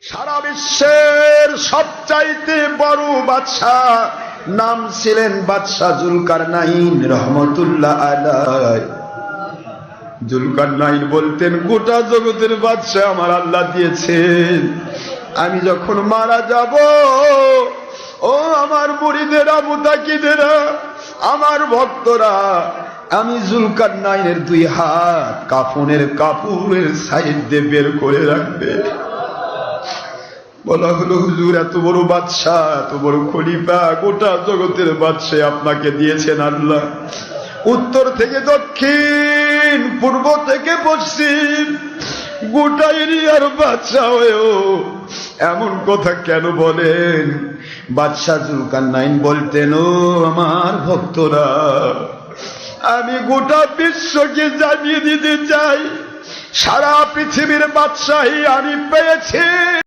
সারা বিশ্বের সবচাইতে বড় বাদশা নাম ছিলেন বাদশা জুলকারনাইন রহমতুল্লাহ আলাইহি। জুলকারনাইন বলতেন, গোটা জগতের বাদশা আমার আল্লাহ দিয়েছেন। আমি যখন মারা যাব, ও আমার মুরিদেরা, মুতাকিদেরা, আমার ভক্তরা, আমি জুলকারনাইনের দুই হাত কাফনের কাপড়ের সাইড দিয়ে বের করে রাখবে। বলা হলো, হুজুর এত বড় বাদশা, এত বড় খলিফা, গোটা জগতের বাদশা আপনাকে দিয়েছেন আল্লাহ। উত্তর থেকে দক্ষিণ, পূর্ব থেকে পশ্চিম, গোটা এরিয়ার বাদশা হয়েও এমন কথা কেন বলেন? বাদশা জুলকারনাইন বলতেন, ও আমার ভক্তরা, আমি গোটা বিশ্বকে জানিয়ে দিতে চাই, সারা পৃথিবীর বাদশাহী আমি পেয়েছি।